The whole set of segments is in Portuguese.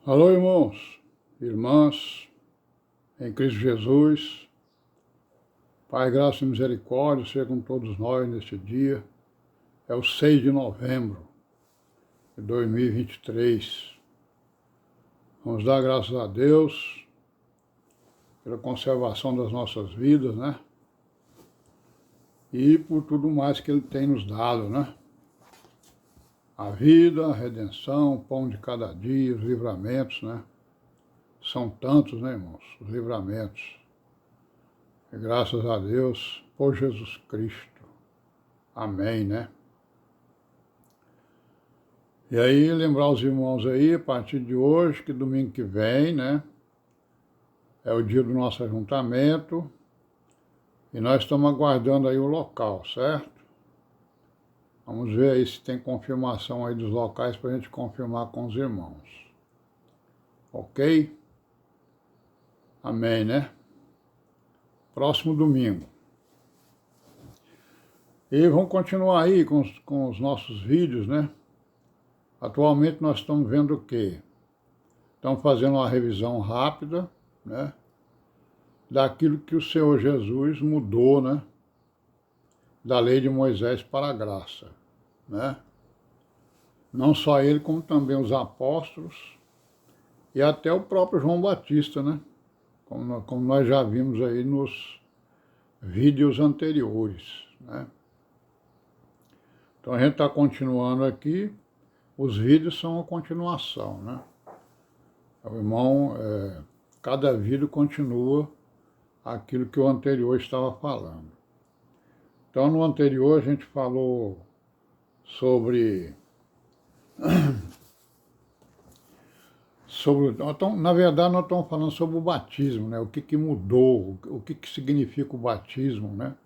Alô, irmãos, irmãs, em Cristo Jesus, Pai, graça e misericórdia, seja com todos nós neste dia. É o 6 de novembro de 2023. Vamos dar graças a Deus pela conservação das nossas vidas, né? E por tudo mais que Ele tem nos dado, né? A vida, a redenção, o pão de cada dia, os livramentos, né? São tantos, né, irmãos? Os livramentos. E graças a Deus por Jesus Cristo. Amém, né? E aí, lembrar os irmãos aí, a partir de hoje, que domingo que vem, né? É o dia do nosso ajuntamento. E nós estamos aguardando aí o local, certo? Vamos ver aí se tem confirmação aí dos locais para a gente confirmar com os irmãos. Ok? Amém, né? Próximo domingo. E vamos continuar aí com os nossos vídeos, né? Atualmente nós estamos vendo o quê? Estamos fazendo uma revisão rápida, né? Daquilo que o Senhor Jesus mudou, né? Da lei de Moisés para a graça, né? Não só ele, como também os apóstolos e até o próprio João Batista, né? Como nós já vimos aí nos vídeos anteriores, né? Então a gente está continuando aqui, os vídeos são a continuação, né? O irmão, cada vídeo continua aquilo que o anterior estava falando. Então, no anterior, a gente falou sobre... Então, na verdade, nós estamos falando sobre o batismo, né? O que mudou, o que significa o batismo, né?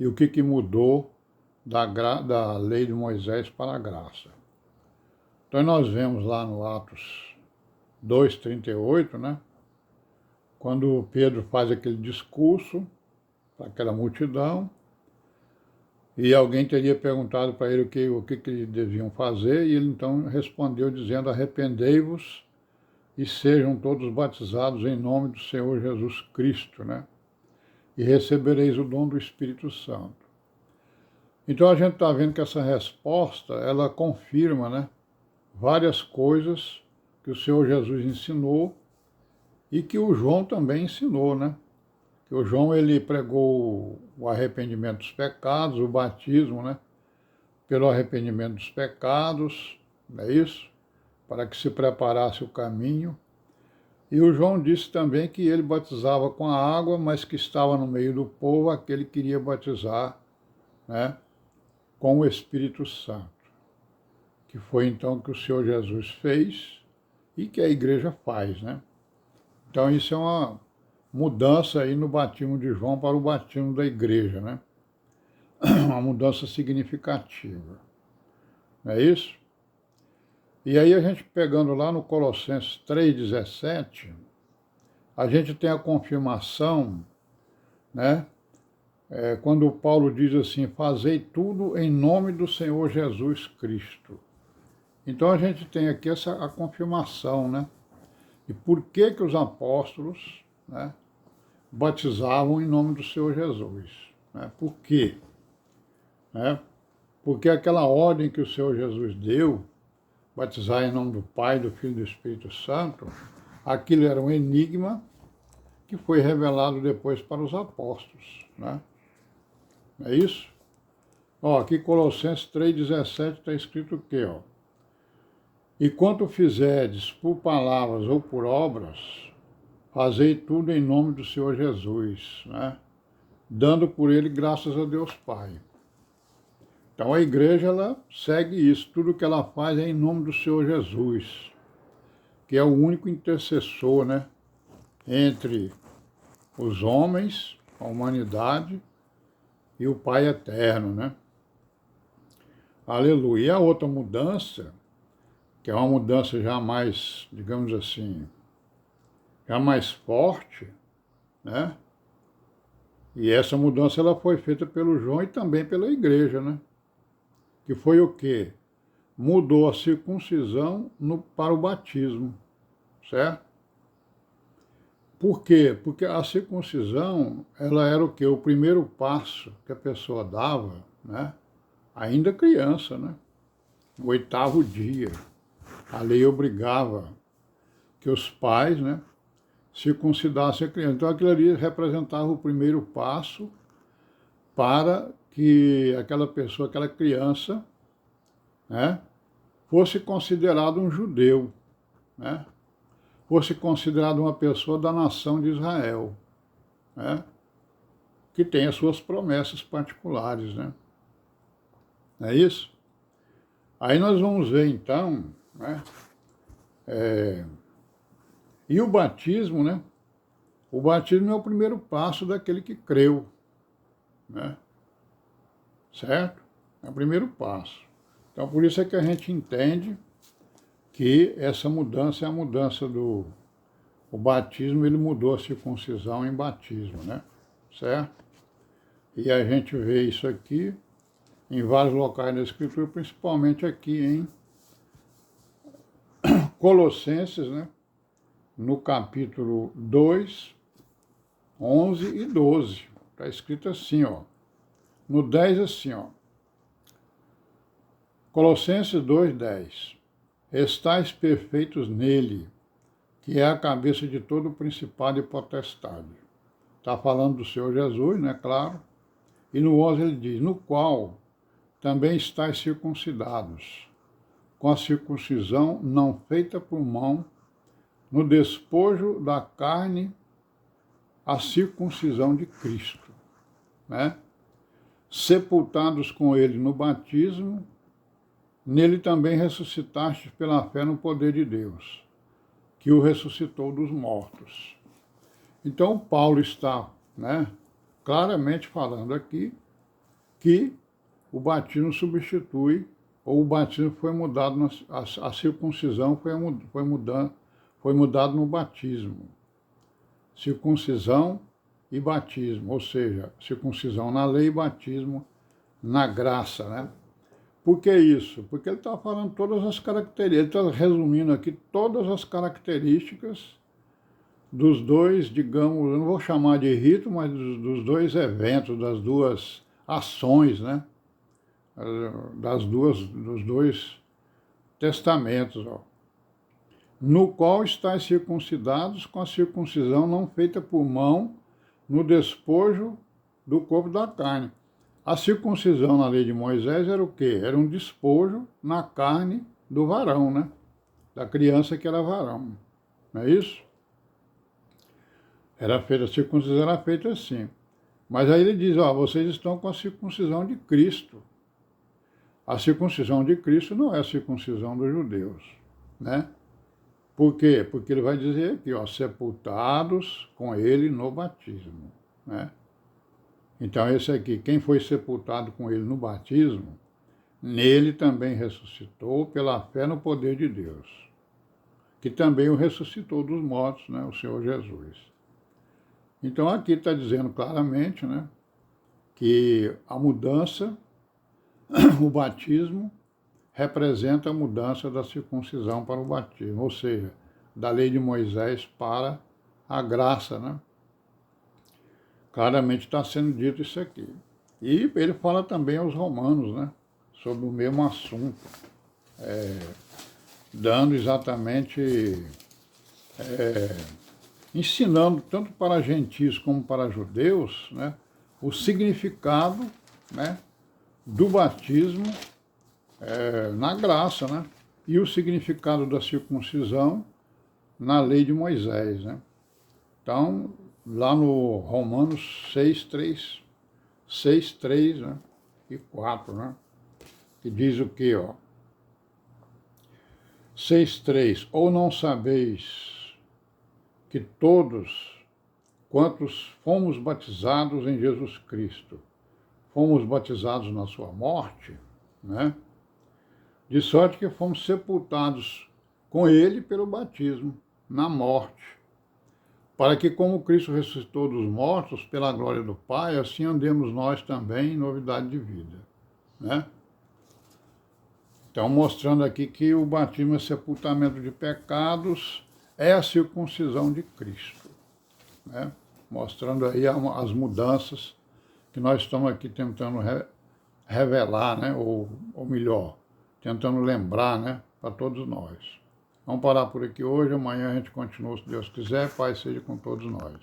E o que mudou da lei de Moisés para a graça. Então, nós vemos lá no Atos 2:38, né? Quando Pedro faz aquele discurso para aquela multidão, e alguém teria perguntado para ele o que eles deviam fazer, e ele então respondeu dizendo: arrependei-vos e sejam todos batizados em nome do Senhor Jesus Cristo, né? E recebereis o dom do Espírito Santo. Então a gente está vendo que essa resposta, ela confirma, né, várias coisas que o Senhor Jesus ensinou e que o João também ensinou, né? Que o João, ele pregou o arrependimento dos pecados, o batismo, né? Pelo arrependimento dos pecados, não é isso? Para que se preparasse o caminho. E o João disse também que ele batizava com a água, mas que estava no meio do povo aquele que queria batizar, né, com o Espírito Santo. Que foi então que o Senhor Jesus fez e que a igreja faz, né? Então isso é uma mudança aí no batismo de João para o batismo da igreja, né? Uma mudança significativa. Não é isso? E aí a gente pegando lá no Colossenses 3:17, a gente tem a confirmação, né? Quando Paulo diz assim: fazei tudo em nome do Senhor Jesus Cristo. Então a gente tem aqui a confirmação, né? E por que os apóstolos, né, batizavam em nome do Senhor Jesus? Né? Por quê? Né? Porque aquela ordem que o Senhor Jesus deu, batizar em nome do Pai, do Filho e do Espírito Santo, aquilo era um enigma que foi revelado depois para os apóstolos, né? Não é isso? Ó, aqui Colossenses 3:17 está escrito o quê? Ó? E quanto fizerdes por palavras ou por obras, fazei tudo em nome do Senhor Jesus, né? Dando por ele graças a Deus Pai. Então a igreja, ela segue isso, tudo que ela faz é em nome do Senhor Jesus, que é o único intercessor, né, entre os homens, a humanidade e o Pai eterno, né? Aleluia. E a outra mudança, que é uma mudança já mais, digamos assim, já mais forte, né? E essa mudança ela foi feita pelo João e também pela igreja, né? Que foi o quê? Mudou a circuncisão para o batismo. certo? Por quê? Porque a circuncisão, ela era o quê? O primeiro passo que a pessoa dava, né? Ainda criança, né? No 8º dia. A lei obrigava que os pais, né, circuncidassem a criança. Então aquilo ali representava o primeiro passo para que aquela pessoa, aquela criança, né, fosse considerado um judeu, né? Fosse considerado uma pessoa da nação de Israel, né? Que tem as suas promessas particulares, né? Não é isso? Aí nós vamos ver então, né? E o batismo, né? O batismo é o primeiro passo daquele que creu, né? Certo? É o primeiro passo. Então por isso é que a gente entende que essa mudança é a mudança do... O batismo, ele mudou a circuncisão em batismo, né? Certo? E a gente vê isso aqui em vários locais da Escritura, principalmente aqui em Colossenses, né? No capítulo 2, 11 e 12. Está escrito assim, ó. No 10, assim, ó. Colossenses 2, 10. Estais perfeitos nele, que é a cabeça de todo principado e potestade. Está falando do Senhor Jesus, né, claro. E no 11 ele diz, no qual também estáis circuncidados, com a circuncisão não feita por mão, no despojo da carne, a circuncisão de Cristo, né? Sepultados com ele no batismo, nele também ressuscitastes pela fé no poder de Deus, que o ressuscitou dos mortos. Então Paulo está, né, claramente falando aqui que o batismo substitui, ou o batismo foi mudado, a circuncisão foi mudado no batismo. Circuncisão e batismo, ou seja, circuncisão na lei e batismo na graça, né? Por que isso? Porque ele está falando todas as características, ele está resumindo aqui todas as características dos dois, digamos, eu não vou chamar de rito, mas dos dois eventos, das duas ações, né? Dos dois testamentos, ó. No qual estáis circuncidados com a circuncisão não feita por mão, no despojo do corpo da carne. A circuncisão na lei de Moisés era o quê? Era um despojo na carne do varão, né? Da criança que era varão. Não é isso? Era feita, a circuncisão era feita assim. Mas aí ele diz, ó, vocês estão com a circuncisão de Cristo. A circuncisão de Cristo não é a circuncisão dos judeus, né? Por quê? Porque ele vai dizer aqui, ó, sepultados com ele no batismo, né? Então esse aqui, quem foi sepultado com ele no batismo, nele também ressuscitou pela fé no poder de Deus, que também o ressuscitou dos mortos, né, o Senhor Jesus. Então aqui está dizendo claramente, né, que a mudança, o batismo, representa a mudança da circuncisão para o batismo, ou seja, da lei de Moisés para a graça, né? Claramente está sendo dito isso aqui. E ele fala também aos romanos, né? Sobre o mesmo assunto, dando exatamente, ensinando tanto para gentios como para judeus, né? O significado, né? Do batismo na graça, né? E o significado da circuncisão na lei de Moisés, né? Então, lá no Romanos 6, 3, né? E 4, né? Que diz o quê, ó? 6, 3. Ou não sabeis que todos quantos fomos batizados em Jesus Cristo, fomos batizados na sua morte, né? De sorte que fomos sepultados com ele pelo batismo, na morte, para que, como Cristo ressuscitou dos mortos pela glória do Pai, assim andemos nós também em novidade de vida, né? Então, mostrando aqui que o batismo é sepultamento de pecados, é a circuncisão de Cristo, né? Mostrando aí as mudanças que nós estamos aqui tentando revelar, né? Ou melhor, tentando lembrar, né? Para todos nós. Vamos parar por aqui hoje, amanhã a gente continua, se Deus quiser, Pai seja com todos nós.